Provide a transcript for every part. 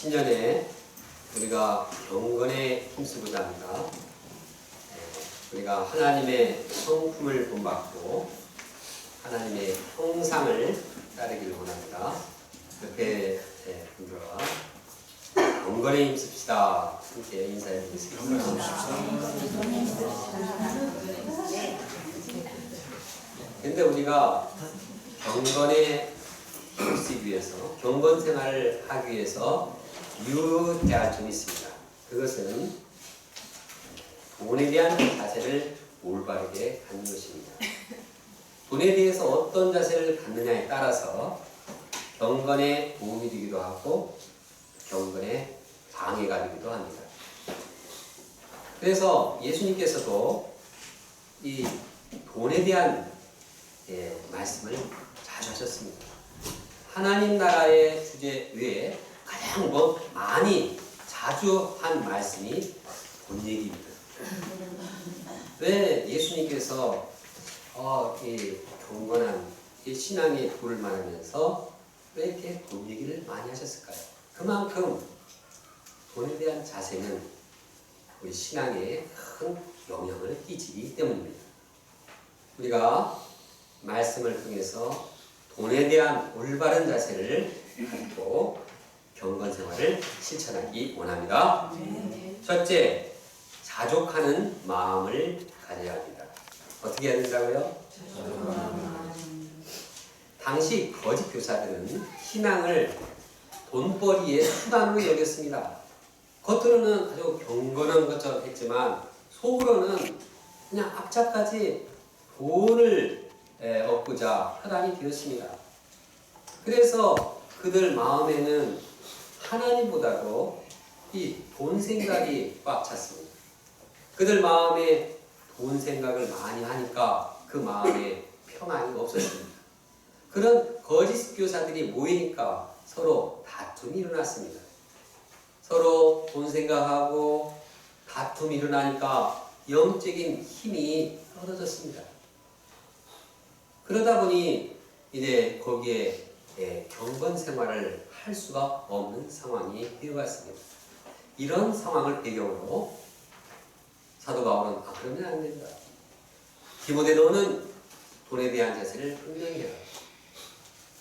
신년에 우리가 경건에 힘쓰고자 합니다. 우리가 하나님의 성품을 본받고 하나님의 형상을 따르기를 원합니다. 그렇게 분들과 경건에 힘씁시다. 함께 인사해 드리겠습니다. 근데 우리가 경건에 힘쓰기 위해서, 경건 생활을 하기 위해서 유의해야 할 점이 있습니다. 그것은 돈에 대한 자세를 올바르게 갖는 것입니다. 돈에 대해서 어떤 자세를 갖느냐에 따라서 경건에 도움이 되기도 하고 경건에 방해가 되기도 합니다. 그래서 예수님께서도 이 돈에 대한 말씀을 자주 하셨습니다. 하나님 나라의 주제 외에 가장 많이 자주 한 말씀이 돈 얘기입니다. 왜 예수님께서 이 경건한 이 신앙의 도를 말하면서 왜 이렇게 돈 얘기를 많이 하셨을까요? 그만큼 돈에 대한 자세는 우리 신앙에 큰 영향을 끼치기 때문입니다. 우리가 말씀을 통해서 돈에 대한 올바른 자세를 갖고 경건 생활을 실천하기 원합니다. 첫째, 자족하는 마음을 가져야 합니다. 어떻게 해야 된다고요? 당시 거짓 교사들은 신앙을 돈벌이의 수단으로 여겼습니다. 겉으로는 아주 경건한 것처럼 했지만 속으로는 그냥 악착같이 돈을 얻고자 하나님 되었습니다. 그래서 그들 마음에는 하나님보다도 이 돈 생각이 꽉 찼습니다. 그들 마음에 돈 생각을 많이 하니까 그 마음에 평안이 없었습니다. 그런 거짓 교사들이 모이니까 서로 다툼이 일어났습니다. 서로 돈 생각하고 다툼이 일어나니까 영적인 힘이 떨어졌습니다. 그러다 보니 이제 거기에 경건 생활을 할 수가 없는 상황이 되어갔습니다. 이런 상황을 배경으로 사도 바울은 그러면 안 된다. 디모데로는 돈에 대한 자세를 분명히 해라.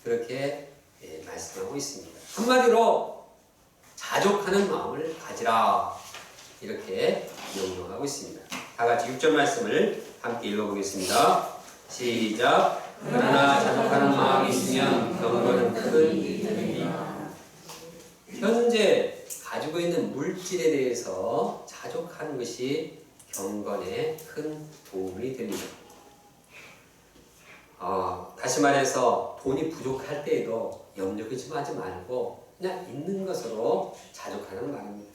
그렇게 말씀하고 있습니다. 한마디로 자족하는 마음을 가지라. 이렇게 명령하고 있습니다. 다 같이 6절 말씀을 함께 읽어보겠습니다. 시작. 그러나 자족하는 마음이 있으면 경건은 큰 이익이 됩니다. 현재 가지고 있는 물질에 대해서 자족하는 것이 경건에 큰 도움이 됩니다. 다시 말해서 돈이 부족할 때에도 염려하지 말고 그냥 있는 것으로 자족하는 말입니다.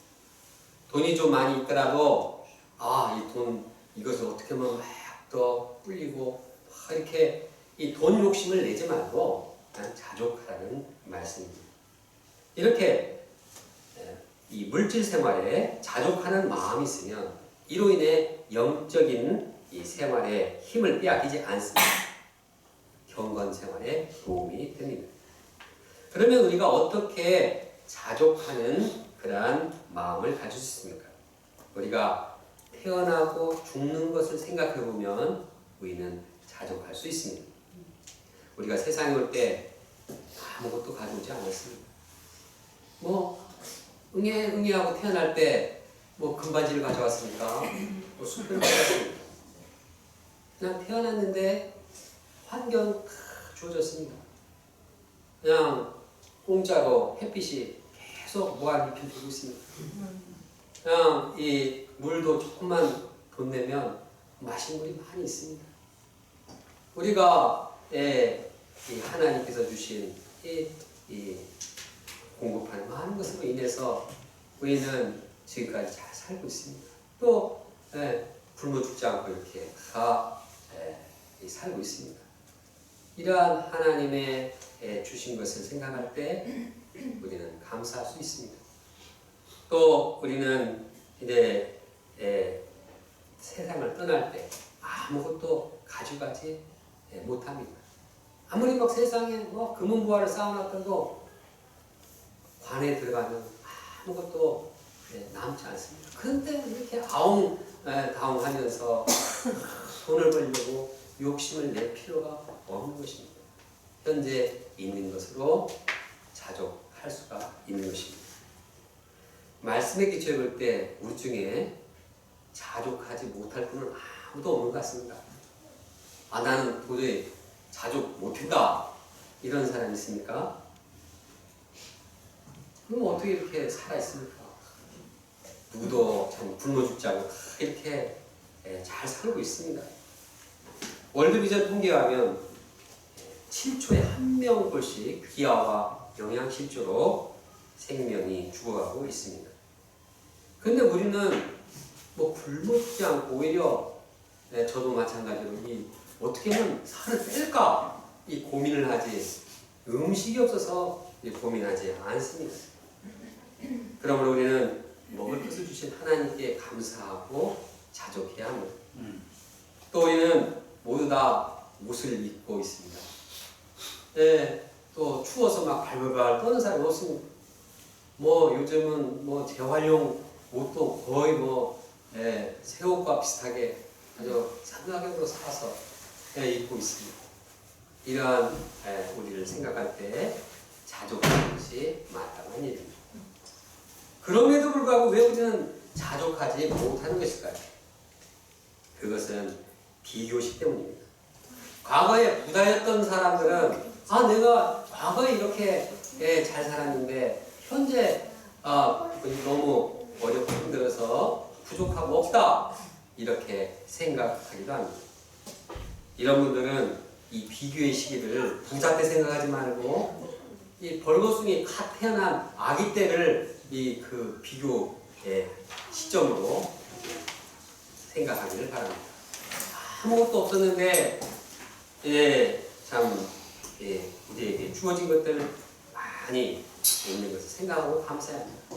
돈이 좀 많이 있더라도 이 돈 이것을 어떻게 하면 막 더 불리고 이렇게 이 돈 욕심을 내지 말고 그냥 자족하라는 말씀입니다. 이렇게 이 물질 생활에 자족하는 마음이 있으면 이로 인해 영적인 이 생활에 힘을 빼앗기지 않습니다. 경건 생활에 도움이 됩니다. 그러면 우리가 어떻게 자족하는 그러한 마음을 가질 수 있습니까? 우리가 태어나고 죽는 것을 생각해 보면 우리는 자족할 수 있습니다. 우리가 세상에 올 때 아무것도 가져오지 않았습니다. 응애하고 태어날 때 금바지를 가져왔습니까? 숯을 가져왔습니다. 그냥 태어났는데 환경 다 주어졌습니다. 그냥 공짜로 햇빛이 계속 무한 입혀주고 있습니다. 그냥 이 물도 조금만 돈 내면 마실 물이 많이 있습니다. 우리가 이 하나님께서 주신 이 공급하는 많은 것으로 인해서 우리는 지금까지 잘 살고 있습니다. 또 굶어 죽지 않고 이렇게 다 살고 있습니다. 이러한 하나님의 주신 것을 생각할 때 우리는 감사할 수 있습니다. 또 우리는 이제 세상을 떠날 때 아무것도 가져가지 못합니다. 아무리 세상에 금은보화를 쌓아놨더라도 관에 들어가면 아무것도 남지 않습니다. 그런데 이렇게 다웅하면서 돈을 벌려고 욕심을 낼 필요가 없는 것입니다. 현재 있는 것으로 자족할 수가 있는 것입니다. 말씀에 기초해 볼 때 우리 중에 자족하지 못할 분은 아무도 없는 것 같습니다. 나는 도저히 자족 못한다 이런 사람 있습니까? 그럼 어떻게 이렇게 살아있습니까? 누구도 참 굶어 죽지 않고 이렇게 잘 살고 있습니다. 월드비전 통계하면 7초에 1명꼴씩 기아와 영양실조로 생명이 죽어가고 있습니다. 그런데 우리는 뭐 굶어 죽지 않고 오히려 저도 마찬가지로 어떻게 하면 살을 뺄까 이 고민을 하지 음식이 없어서 고민하지 않습니다. 그러므로 우리는 먹을 것을 주신 하나님께 감사하고 자족해야 합니다. 또 우리는 모두 다 옷을 입고 있습니다. 또 추워서 막 발발발 떠는 사람이 없습니다. 요즘은 재활용 옷도 거의 새 옷과 비슷하게 아주 싼 가격으로 사서 입고 있습니다. 이러한 우리를 생각할 때 자족하는 것이 마땅한 일입니다. 그럼에도 불구하고 왜 우리는 자족하지 못하는 것일까요? 그것은 비교식 때문입니다. 과거에 부자였던 사람들은 내가 과거에 이렇게 잘 살았는데 현재 너무 어렵고 힘들어서 부족하고 없다 이렇게 생각하기도 합니다. 이런 분들은 이 비교의 시기를 부자 때 생각하지 말고 이 벌거숭이 갓 태어난 아기 때를 그 비교의 시점으로 생각하기를 바랍니다. 아무것도 없었는데 우리에게 주어진 것들을 많이 있는 것을 생각하고 감사해야 합니다.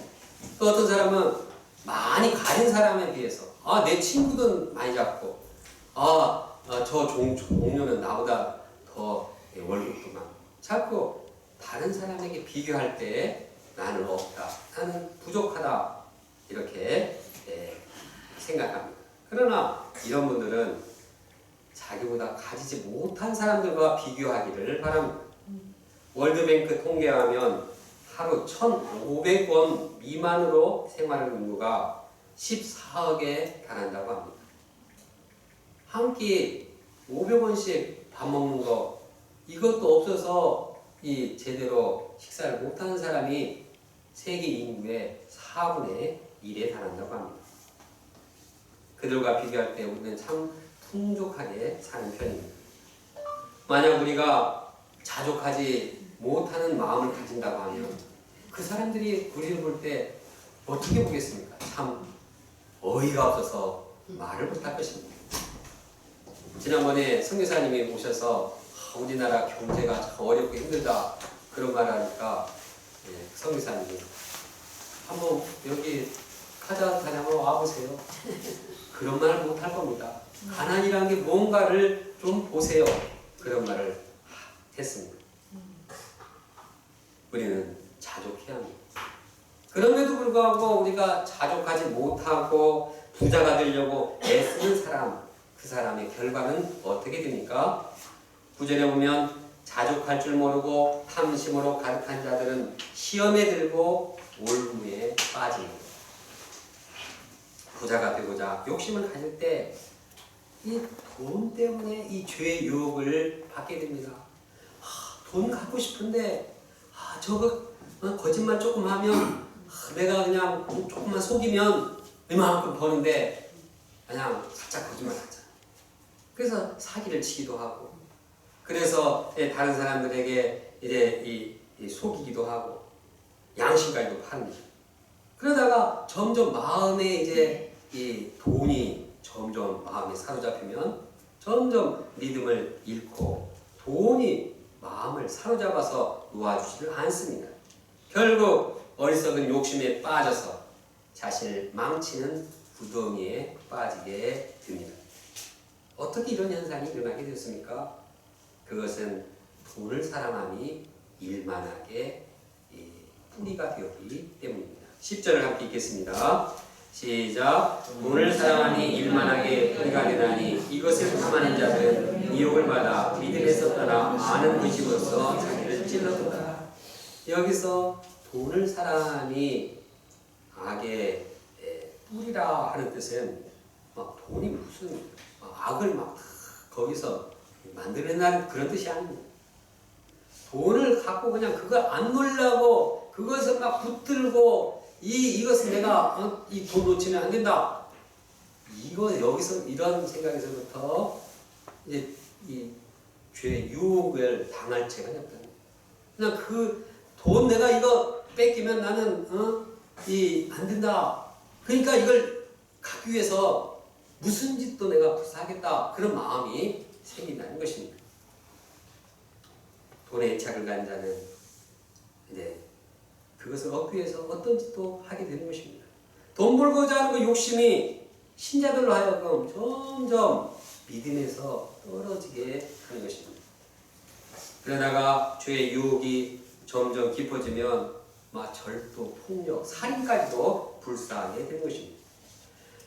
또 어떤 사람은 많이 가진 사람에 비해서 내 친구는 많이 잡고 저 동료는 나보다 더 월급도 많고 자꾸 다른 사람에게 비교할 때 나는 없다, 나는 부족하다 이렇게 생각합니다. 그러나 이런 분들은 자기보다 가지지 못한 사람들과 비교하기를 바랍니다. 월드뱅크 통계하면 하루 1,500원 미만으로 생활하는 인구가 14억에 달한다고 합니다. 한 끼 500원씩 밥 먹는 거 이것도 없어서 제대로 식사를 못하는 사람이 세계 인구의 4분의 1에 달한다고 합니다. 그들과 비교할 때 우리는 참 풍족하게 사는 편입니다. 만약 우리가 자족하지 못하는 마음을 가진다고 하면 그 사람들이 우리를 볼 때 어떻게 보겠습니까? 참 어이가 없어서 말을 못할 것입니다. 지난번에 선교사님이 오셔서 우리나라 경제가 참 어렵고 힘들다 그런 말을 하니까 선교사님이 한번 여기 카자흐스탄에 한번 와보세요. 그런 말을 못할 겁니다. 가난이라는 게 뭔가를 좀 보세요. 그런 말을 했습니다. 우리는 자족해야 합니다. 그럼에도 불구하고 우리가 자족하지 못하고 부자가 되려고 애쓰는 사람, 그 사람의 결과는 어떻게 됩니까? 9절에 보면 자족할 줄 모르고 탐심으로 가득한 자들은 시험에 들고 올무에 빠집니다. 부자가 되고자 욕심을 가질 때 이 돈 때문에 이 죄의 유혹을 받게 됩니다. 돈 갖고 싶은데 저거 거짓말 조금 하면 내가 그냥 조금만 속이면 이만큼 버는데 그냥 살짝 거짓말 하잖아. 그래서 사기를 치기도 하고 그래서 다른 사람들에게 이제 속이기도 하고 양심까지도 파는 거죠. 그러다가 점점 마음에 이제 이 돈이 점점 마음에 사로잡히면 점점 믿음을 잃고 돈이 마음을 사로잡아서 놓아주지를 않습니다. 결국 어리석은 욕심에 빠져서 자신을 망치는 구덩이에 빠지게 됩니다. 어떻게 이런 현상이 일어나게 되었습니까? 그것은 돈을 사랑함이 일만하게 뿌리가 되었기 때문입니다. 10절을 함께 읽겠습니다. 시작. 돈을 사랑하니 일만하게 부가 되나니 이것을 탐하는 자들은 미혹을 받아 믿음에서 떠나 많은 의심으로써 자기를 찔러도다. 여기서 돈을 사랑하니 악의 뿌리라 하는 뜻은 막 돈이 무슨 악을 막 거기서 만들어낸다는 그런 뜻이 아닙니다. 돈을 갖고 그냥 그걸 안 놀라고 그것을 막 붙들고 이것은 내가 이 돈 놓치면 안 된다. 이거 여기서 이런 생각에서부터 이제 이 죄의 유혹을 당할 죄가 없다. 그냥 그 돈 내가 이거 뺏기면 나는 안 된다. 그러니까 이걸 갖기 위해서 무슨 짓도 내가 불사하겠다. 그런 마음이 생긴다는 것입니다. 돈에 애착을 가진 자는 이제 그것을 얻기 위해서 어떤 짓도 하게 되는 것입니다. 돈 벌고자 하는 그 욕심이 신자들로 하여금 점점 믿음에서 떨어지게 하는 것입니다. 그러다가 죄의 유혹이 점점 깊어지면 절도, 폭력, 살인까지도 불사하게 되는 것입니다.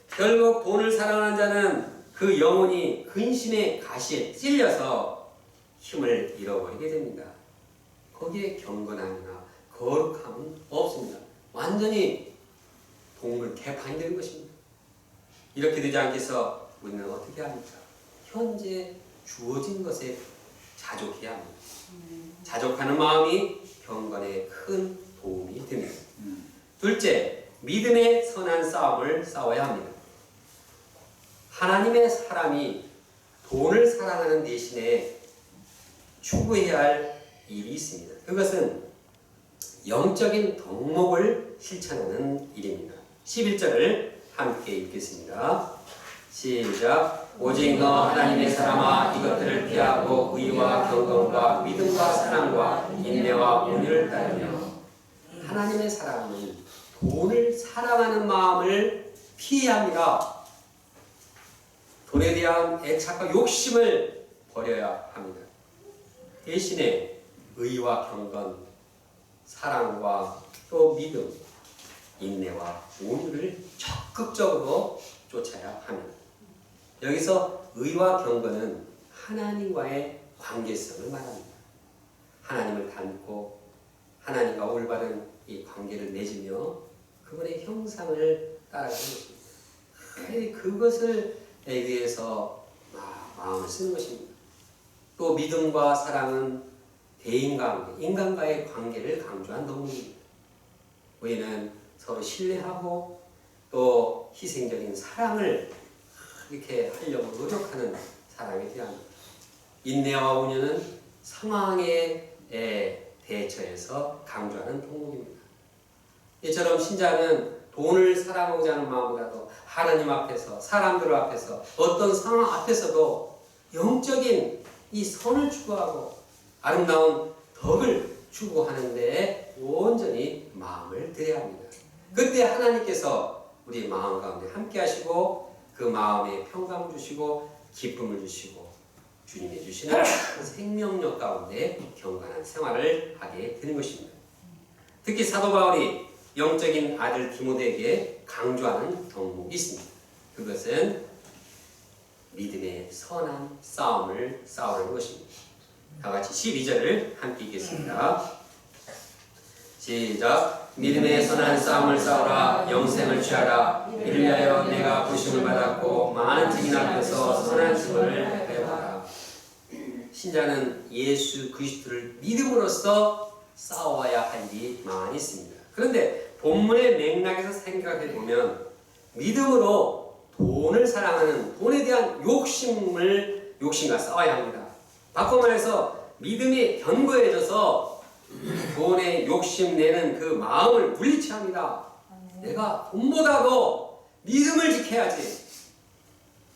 결국 돈을 사랑하는 자는 그 영혼이 근심의 가시에 찔려서 힘을 잃어버리게 됩니다. 거기에 경건함이나 거룩함은 없습니다. 완전히 동물 개판이 되는 것입니다. 이렇게 되지 않게 해서 우리는 어떻게 합니까? 현재 주어진 것에 자족해야 합니다. 자족하는 마음이 경건에 큰 도움이 됩니다. 둘째, 믿음의 선한 싸움을 싸워야 합니다. 하나님의 사람이 돈을 사랑하는 대신에 추구해야 할 일이 있습니다. 그것은 영적인 덕목을 실천하는 일입니다. 11절을 함께 읽겠습니다. 시작. 오직 너 하나님의 사람아 이것들을 피하고 의와 경건과 믿음과 사랑과 인내와 온유를 따르며. 하나님의 사람은 돈을 사랑하는 마음을 피해야 합니다. 돈에 대한 애착과 욕심을 버려야 합니다. 대신에 의와 경건, 사랑과 또 믿음, 인내와 온유를 적극적으로 쫓아야 합니다. 여기서 의와 경건은 하나님과의 관계성을 말합니다. 하나님을 닮고 하나님과 올바른 이 관계를 맺으며 그분의 형상을 따라가는 것입니다. 그것을 위해서 마음을 쓰는 것입니다. 또 믿음과 사랑은 대인관계, 인간과의 관계를 강조한 덕목입니다. 우리는 서로 신뢰하고 또 희생적인 사랑을 이렇게 하려고 노력하는 사람에 대한 인내와 온유는 상황에 대처해서 강조하는 덕목입니다. 이처럼 신자는 돈을 사랑하고자 하는 마음보다도 하나님 앞에서, 사람들 앞에서, 어떤 상황 앞에서도 영적인 이 선을 추구하고 아름다운 덕을 추구하는데 온전히 마음을 들여야 합니다. 그때 하나님께서 우리 마음 가운데 함께 하시고 그 마음에 평강 주시고 기쁨을 주시고 주님이 주시는 생명력 가운데 경건한 생활을 하게 되는 것입니다. 특히 사도 바울이 영적인 아들 디모데에게 강조하는 덕목이 있습니다. 그것은 믿음의 선한 싸움을 싸우는 것입니다. 다같이 12절을 함께 읽겠습니다. 시작. 믿음의 선한 싸움을 싸우라. 영생을 취하라. 이를 위하여 내가 부심을 받았고 많은 증인 앞에서 선한 증언을 배워라. 신자는 예수 그리스도를 믿음으로써 싸워야 할 일이 많이 있습니다. 그런데 본문의 맥락에서 생각해 보면 믿음으로 돈을 사랑하는 돈에 대한 욕심과 싸워야 합니다. 바꿔 말해서 믿음이 견고해져서 돈에 욕심내는 그 마음을 물리쳐야 합니다. 내가 돈보다도 믿음을 지켜야지.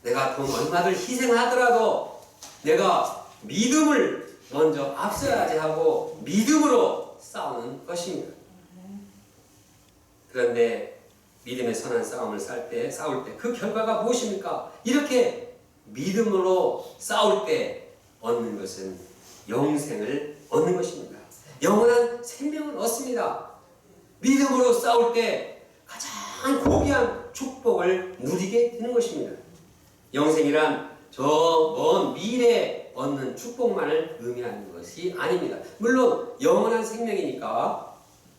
내가 돈 얼마를 희생하더라도 내가 믿음을 먼저 앞서야지 하고 믿음으로 싸우는 것입니다. 그런데 믿음의 선한 싸움을 싸울 때 그 결과가 무엇입니까? 이렇게 믿음으로 싸울 때 얻는 것은 영생을 얻는 것입니다. 영원한 생명을 얻습니다. 믿음으로 싸울 때 가장 고귀한 축복을 누리게 되는 것입니다. 영생이란 저 먼 미래에 얻는 축복만을 의미하는 것이 아닙니다. 물론 영원한 생명이니까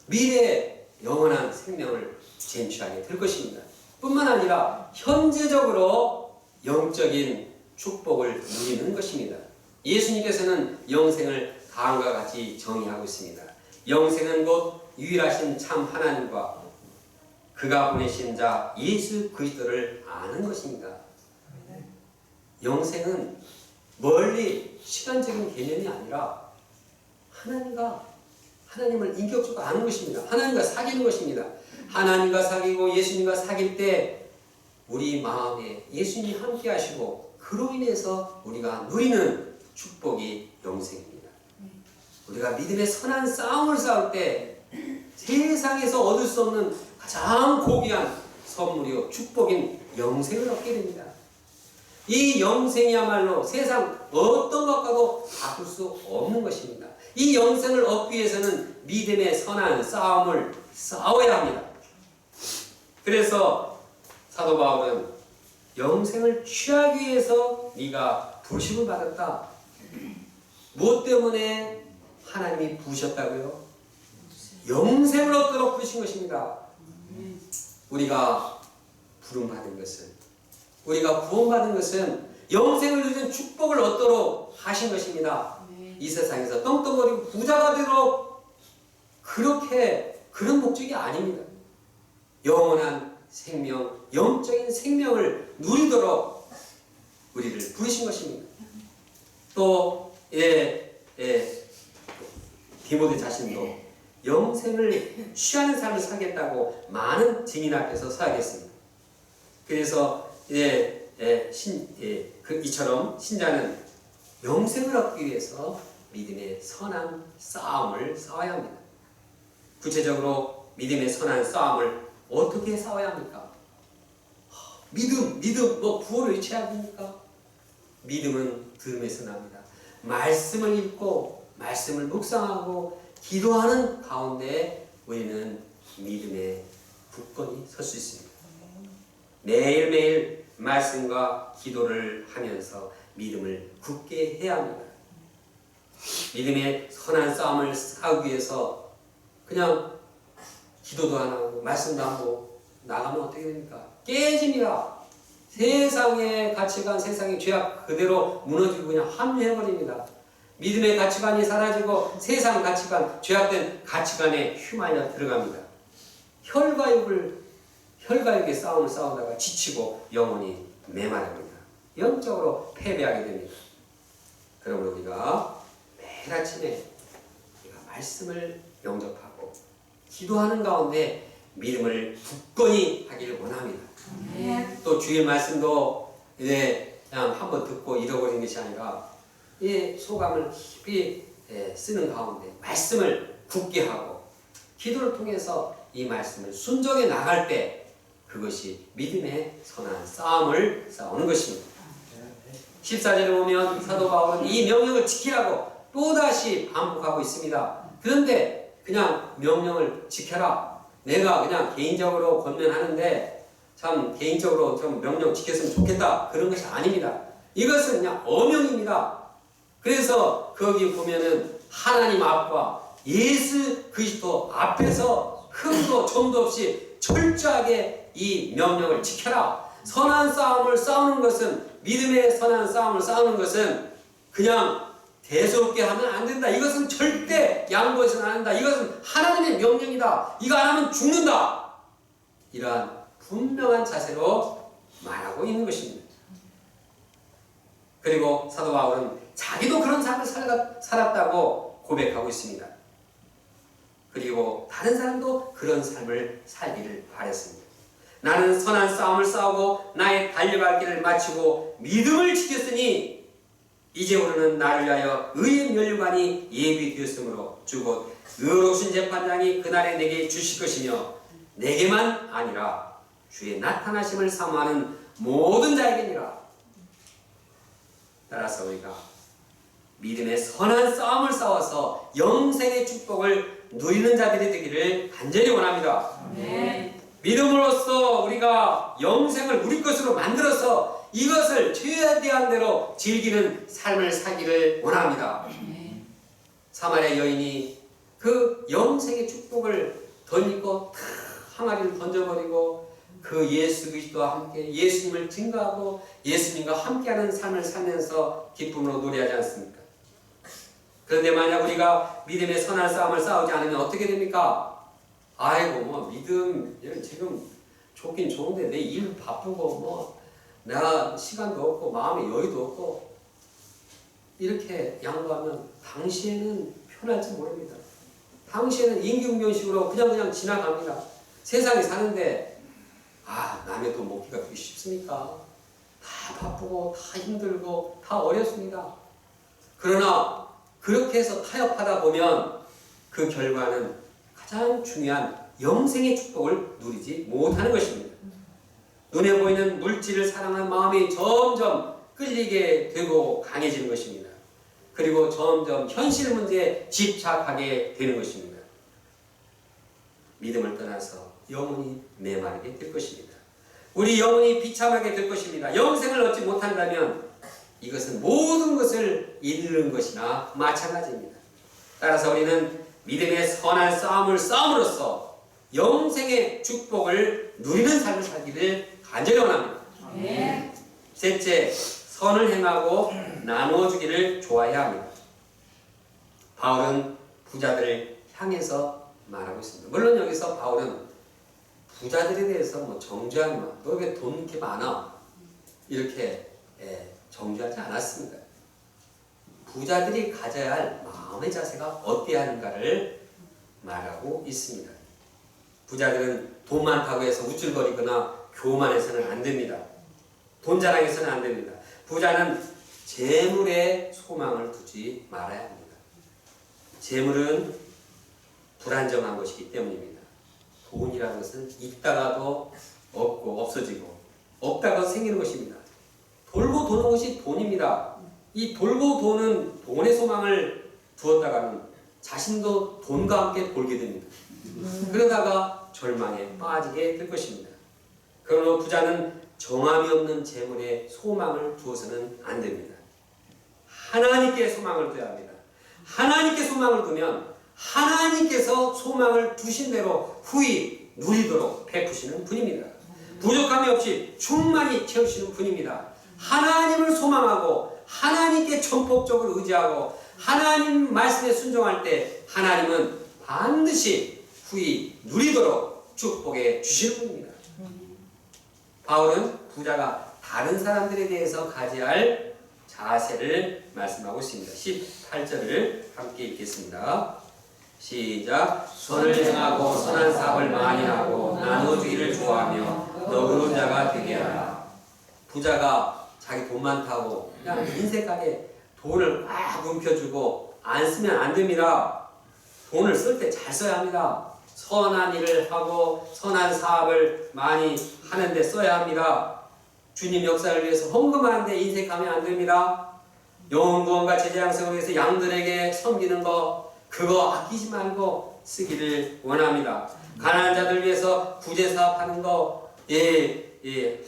미래에 영원한 생명을 쟁취하게 될 것입니다. 뿐만 아니라 현재적으로 영적인 축복을 누리는 것입니다. 예수님께서는 영생을 다음과 같이 정의하고 있습니다. 영생은 곧 유일하신 참 하나님과 그가 보내신 자 예수 그리스도를 아는 것입니다. 영생은 멀리 시간적인 개념이 아니라 하나님을 인격적으로 아는 것입니다. 하나님과 사귀는 것입니다. 하나님과 사귀고 예수님과 사귈 때 우리 마음에 예수님이 함께 하시고 그로 인해서 우리가 누리는 축복이 영생입니다. 우리가 믿음의 선한 싸움을 싸울 때 세상에서 얻을 수 없는 가장 고귀한 선물이요 축복인 영생을 얻게 됩니다. 이 영생이야말로 세상 어떤 것과도 바꿀 수 없는 것입니다. 이 영생을 얻기 위해서는 믿음의 선한 싸움을 싸워야 합니다. 그래서 사도 바울은 영생을 취하기 위해서 네가 부르심을 받았다. 무엇 때문에 하나님이 부르셨다고요? 영생을 얻도록 부르신 것입니다. 우리가 부름받은 것은, 우리가 구원받은 것은 영생을 누리는 축복을 얻도록 하신 것입니다. 이 세상에서 떵떵거리고 부자가 되도록 그런 목적이 아닙니다. 영원한 생명, 영적인 생명을 누리도록 우리를 부르신 것입니다. 또 디모데 자신도 영생을 취하는 삶을 살겠다고 많은 증인 앞에서 서야겠습니다. 그래서 이처럼 신자는 영생을 얻기 위해서 믿음의 선한 싸움을 싸워야 합니다. 구체적으로 믿음의 선한 싸움을 어떻게 싸워야 합니까? 믿음, 구원을 의지해야 합니까? 믿음은 들음에서 납니다. 말씀을 읽고, 말씀을 묵상하고, 기도하는 가운데 우리는 믿음의 굳건히 설 수 있습니다. 매일매일 말씀과 기도를 하면서 믿음을 굳게 해야 합니다. 믿음의 선한 싸움을 싸우기 위해서 그냥 기도도 안 하고 말씀도 안 하고 나가면 어떻게 됩니까? 깨집니다. 세상의 가치관, 세상의 죄악 그대로 무너지고 그냥 합류해버립니다. 믿음의 가치관이 사라지고 세상 가치관, 죄악된 가치관에 휘말려 들어갑니다. 혈과육의 싸움을 싸우다가 지치고 영혼이 메마릅니다. 영적으로 패배하게 됩니다. 그러므로 우리가 매일 아침에 우리가 말씀을 영접하고 기도하는 가운데 믿음을 굳건히 하기를 원합니다. 또 주일 말씀도 이제 그냥 한번 듣고 잃어버리는 것이 아니라 이 소감을 깊이 쓰는 가운데 말씀을 굳게 하고 기도를 통해서 이 말씀을 순종해 나갈 때 그것이 믿음의 선한 싸움을 싸우는 것입니다. 14절에 보면 사도 바울은 이 명령을 지키라고 또다시 반복하고 있습니다. 그런데 그냥 명령을 지켜라. 내가 그냥 개인적으로 권면하는데 참 개인적으로 좀 명령 지켰으면 좋겠다. 그런 것이 아닙니다. 이것은 그냥 어명입니다. 그래서 거기 보면은 하나님 앞과 예수 그리스도 앞에서 흠도 점도 없이 철저하게 이 명령을 지켜라. 선한 싸움을 싸우는 것은 믿음의 선한 싸움을 싸우는 것은 그냥 대수롭게 하면 안 된다. 이것은 절대 양보해서는 안 된다. 이것은 하나님의 명령이다. 이거 안 하면 죽는다. 이러한 분명한 자세로 말하고 있는 것입니다. 그리고 사도 바울은 자기도 그런 삶을 살았다고 고백하고 있습니다. 그리고 다른 사람도 그런 삶을 살기를 바랬습니다. 나는 선한 싸움을 싸우고 나의 달려갈 길을 마치고 믿음을 지켰으니 이제부터는 나를 위하여 의의 면류관이 예비되었으므로 주곧 의로우신 재판장이 그날에 내게 주실 것이며 내게만 아니라 주의 나타나심을 사모하는 모든 자에게니라. 따라서 우리가 믿음의 선한 싸움을 싸워서 영생의 축복을 누리는 자들이 되기를 간절히 원합니다. 네. 믿음으로써 우리가 영생을 우리 것으로 만들어서 이것을 최대한 대로 즐기는 삶을 살기를 원합니다. 네. 사마리아 여인이 그 영생의 축복을 덧입고 다 항아리를 던져버리고 그 예수 그리스도와 함께 예수님을 증거하고 예수님과 함께하는 삶을 살면서 기쁨으로 노래하지 않습니까? 그런데 만약 우리가 믿음의 선한 싸움을 싸우지 않으면 어떻게 됩니까? 아이고 뭐 믿음 지금 좋긴 좋은데 내 일 바쁘고 뭐 내가 시간도 없고 마음의 여유도 없고 이렇게 양보하면 당시에는 편할지 모릅니다. 당시에는 임기응변식으로 그냥 지나갑니다. 세상에 사는데 남의 돈 먹기가 그렇게 쉽습니까? 다 바쁘고 다 힘들고 다 어렵습니다. 그러나 그렇게 해서 타협하다 보면 그 결과는 가장 중요한 영생의 축복을 누리지 못하는 것입니다. 눈에 보이는 물질을 사랑하는 마음이 점점 끌리게 되고 강해지는 것입니다. 그리고 점점 현실 문제에 집착하게 되는 것입니다. 믿음을 떠나서 영혼이 메마르게 될 것입니다. 우리 영혼이 비참하게 될 것입니다. 영생을 얻지 못한다면 이것은 모든 것을 잃는 것이나 마찬가지입니다. 따라서 우리는 믿음의 선한 싸움을 싸움으로써 영생의 축복을 누리는 삶을 살기를 간절히 원합니다. 네. 셋째, 선을 행하고 나누어 주기를 좋아해야 합니다. 바울은 부자들을 향해서 말하고 있습니다. 물론 여기서 바울은 부자들에 대해서 뭐 정죄하는 너 왜 돈 이렇게 많아? 이렇게 정죄하지 않았습니다. 부자들이 가져야 할 마음의 자세가 어때야 하는가를 말하고 있습니다. 부자들은 돈 많다고 해서 우쭐거리거나 교만해서는 안 됩니다. 돈 자랑해서는 안 됩니다. 부자는 재물에 소망을 두지 말아야 합니다. 재물은 불안정한 것이기 때문입니다. 돈이라는 것은 있다가도 없고 없어지고 없다가 생기는 것입니다. 돌고 도는 것이 돈입니다. 이 돌고 도는 돈의 소망을 두었다가는 자신도 돈과 함께 돌게 됩니다. 그러다가 절망에 빠지게 될 것입니다. 그러나 부자는 정함이 없는 재물에 소망을 두어서는 안 됩니다. 하나님께 소망을 둬야 합니다. 하나님께 소망을 두면 하나님께서 소망을 두신 대로 후히 누리도록 베푸시는 분입니다. 부족함이 없이 충만히 채우시는 분입니다. 하나님을 소망하고 하나님께 전폭적으로 의지하고 하나님 말씀에 순종할 때 하나님은 반드시 후히 누리도록 축복해 주실 분입니다. 바울은 부자가 다른 사람들에 대해서 가져야 할 자세를 말씀하고 있습니다. 18절을 함께 읽겠습니다. 시작. 선을 행하고 선한 사업을 많이 하고 나누어주기를 좋아하며 너그러운 자가 되게 하라. 부자가 자기 돈 많다고 그냥 인색하게 돈을 막 움켜주고 안 쓰면 안 됩니다. 돈을 쓸 때 잘 써야 합니다. 선한 일을 하고 선한 사업을 많이 하는데 써야 합니다. 주님 역사를 위해서 헌금하는데 인색하면 안 됩니다. 영혼 구원과 제자 양성을 위해서 양들에게 섬기는 거 그거 아끼지 말고 쓰기를 원합니다. 가난한 자들 위해서 구제 사업하는 거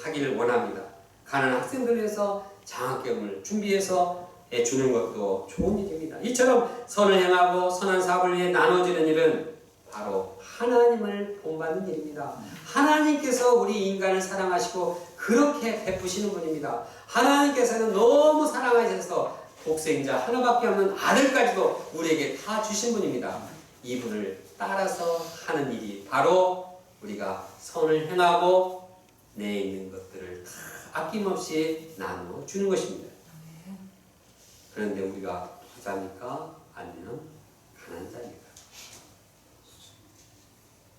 하기를 원합니다. 가난한 학생들 위해서 장학금을 준비해서 주는 것도 좋은 일입니다. 이처럼 선을 행하고 선한 사업을 위해 나눠주는 일은 바로 하나님을 본받는 일입니다. 하나님께서 우리 인간을 사랑하시고 그렇게 베푸시는 분입니다. 하나님께서는 너무 사랑하셔서 독생자 하나밖에 없는 아들까지도 우리에게 다 주신 분입니다. 이분을 따라서 하는 일이 바로 우리가 선을 행하고 내 있는 것들을 다 아낌없이 나누어 주는 것입니다. 그런데 우리가 부자입니까? 아니면 가난한 자입니까?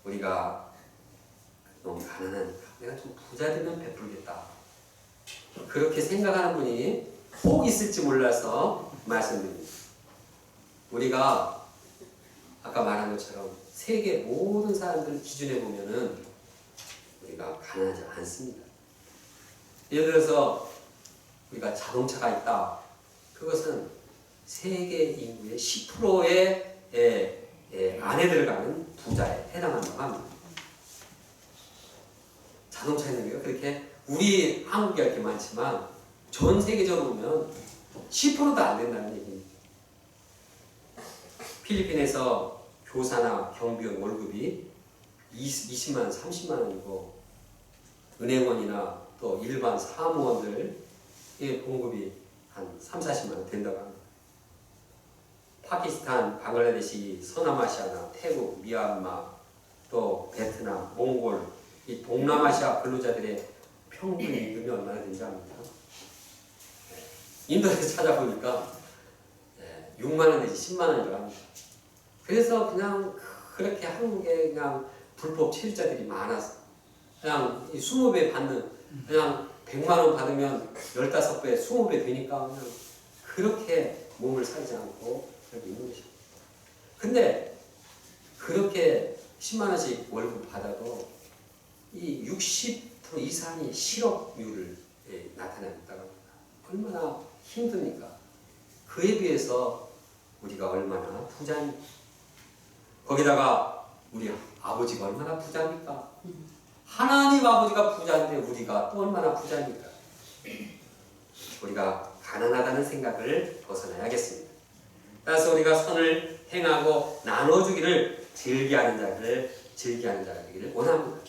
우리가 너무 가난하니까 내가 좀 부자 되면 베풀겠다. 그렇게 생각하는 분이 꼭 있을지 몰라서 말씀드립니다. 우리가 아까 말한 것처럼 세계 모든 사람들 기준에 보면은 우리가 가난하지 않습니다. 예를 들어서 우리가 자동차가 있다. 그것은 세계 인구의 10%의 안에 들어가는 부자에 해당한다고 합니다. 자동차 있는 게 그렇게 우리 한국에 이렇게 많지만 전 세계적으로 보면 10%도 안 된다는 얘기입니다. 필리핀에서 교사나 경비원 월급이 20만 원, 30만 원이고 은행원이나 또 일반 사무원들의 봉급이 한 3, 40만 원 된다고 합니다. 파키스탄, 방글라데시, 서남아시아나 태국, 미얀마, 또 베트남, 몽골, 이 동남아시아 근로자들의 평균 임금이 얼마나 되는지 압니까? 인터넷 찾아보니까 6만 원 내지 10만 원이라고 합니다. 그래서 그냥 그렇게 한국에 그냥 불법 체류자들이 많아서 그냥 20배 받는 그냥 100만 원 받으면 15배, 20배 되니까 그냥 그렇게 몸을 사리지 않고 그렇게 있는 것입니다. 근데 그렇게 10만 원씩 월급 받아도 이 60% 이상이 실업률을 나타낸다고 합니다. 얼마나 힘듭니까? 그에 비해서 우리가 얼마나 부자입니까? 거기다가 우리 아버지가 얼마나 부자입니까? 하나님 아버지가 부자인데 우리가 또 얼마나 부자입니까? 우리가 가난하다는 생각을 벗어나야겠습니다. 따라서 우리가 선을 행하고 나눠주기를 즐기하는 자가 되기를 원합니다.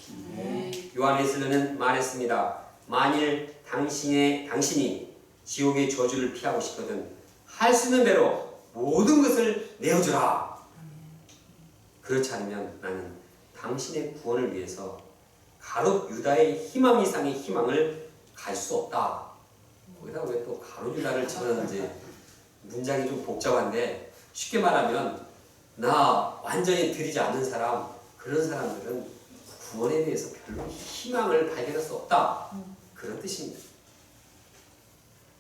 요한에슬로는 말했습니다. 만일 당신이 지옥의 저주를 피하고 싶거든 할 수 있는 대로 모든 것을 내어주라. 그렇지 않으면 나는 당신의 구원을 위해서 가롯 유다의 희망 이상의 희망을 갈 수 없다. 거기다 왜 또 가롯 유다를 집어넣는지 문장이 좀 복잡한데 쉽게 말하면 나 완전히 드리지 않는 사람, 그런 사람들은 구원에 대해서 별로 희망을 발견할 수 없다. 그런 뜻입니다.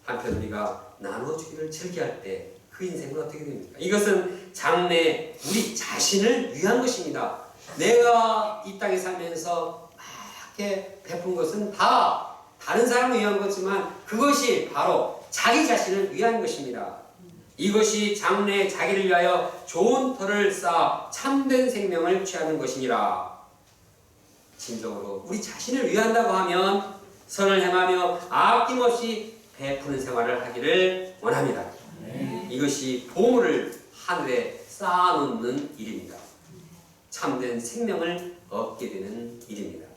한편 우리가 나눠주기를 즐겨할 때 그 인생은 어떻게 됩니까? 이것은 장래 우리 자신을 위한 것입니다. 내가 이 땅에 살면서 막 이렇게 베푼 것은 다 다른 사람을 위한 거지만 그것이 바로 자기 자신을 위한 것입니다. 이것이 장래 자기를 위하여 좋은 터를 쌓아 참된 생명을 취하는 것이니라. 진정으로 우리 자신을 위한다고 하면 선을 행하며 아낌없이 베푸는 생활을 하기를 원합니다. 이것이 보물을 하늘에 쌓아놓는 일입니다. 참된 생명을 얻게 되는 일입니다.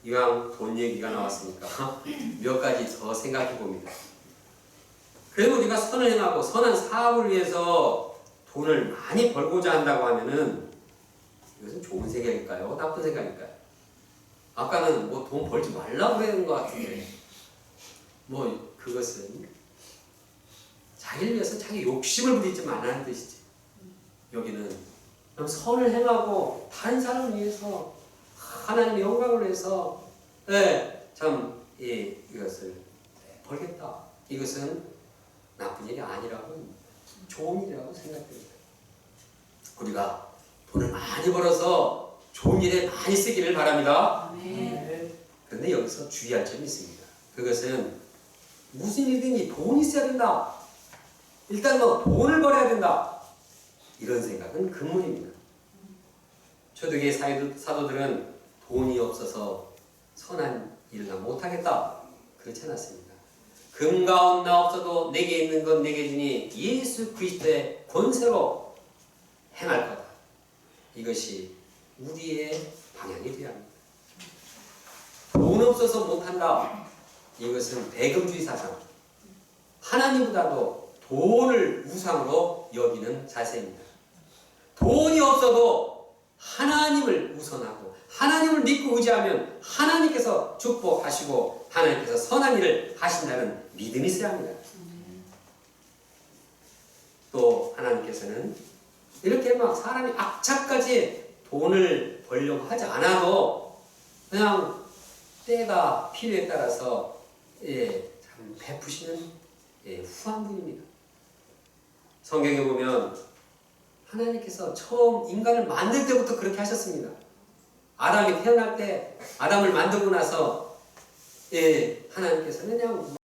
이왕 돈 얘기가 나왔으니까 몇 가지 더 생각해 봅니다. 그래도 우리가 선을 행하고 선한 사업을 위해서 돈을 많이 벌고자 한다고 하면은 이것은 좋은 생각일까요? 나쁜 생각일까요? 아까는 뭐 돈 벌지 말라고 그러는 것 같은데 뭐 그것은 자기를 위해서 자기 욕심을 부리지 말라는 뜻이지. 여기는 선을 행하고 다른 사람을 위해서 하나님의 영광을 위해서 이것을 벌겠다. 이것은 나쁜 일이 아니라고 좋은 일이라고 생각됩니다. 우리가 돈을 많이 벌어서 좋은 일에 많이 쓰기를 바랍니다. 그런데 여기서 주의할 점이 있습니다. 그것은 무슨 일이든지 돈이 있어야 된다. 일단 돈을 벌어야 된다. 이런 생각은 금물입니다. 초대교회 사도들은 돈이 없어서 선한 일을 못하겠다. 그렇지 않았습니다. 금과 은 나 없어도 내게 있는 건 내게 주니 예수 그리스도의 권세로 행할 거다. 이것이 우리의 방향이 되어야 합니다. 돈 없어서 못한다. 이것은 배금주의 사상. 하나님보다도 돈을 우상으로 여기는 자세입니다. 돈이 없어도 하나님을 우선하고 하나님을 믿고 의지하면 하나님께서 축복하시고 하나님께서 선한 일을 하신다는 믿음이 있어야 합니다. 또 하나님께서는 이렇게 막 사람이 악착까지 돈을 벌려고 하지 않아도 그냥 때가 필요에 따라서 참 베푸시는 후한 분입니다. 성경에 보면 하나님께서 처음 인간을 만들 때부터 그렇게 하셨습니다. 아담이 태어날 때 아담을 만들고 나서 하나님께서는 그냥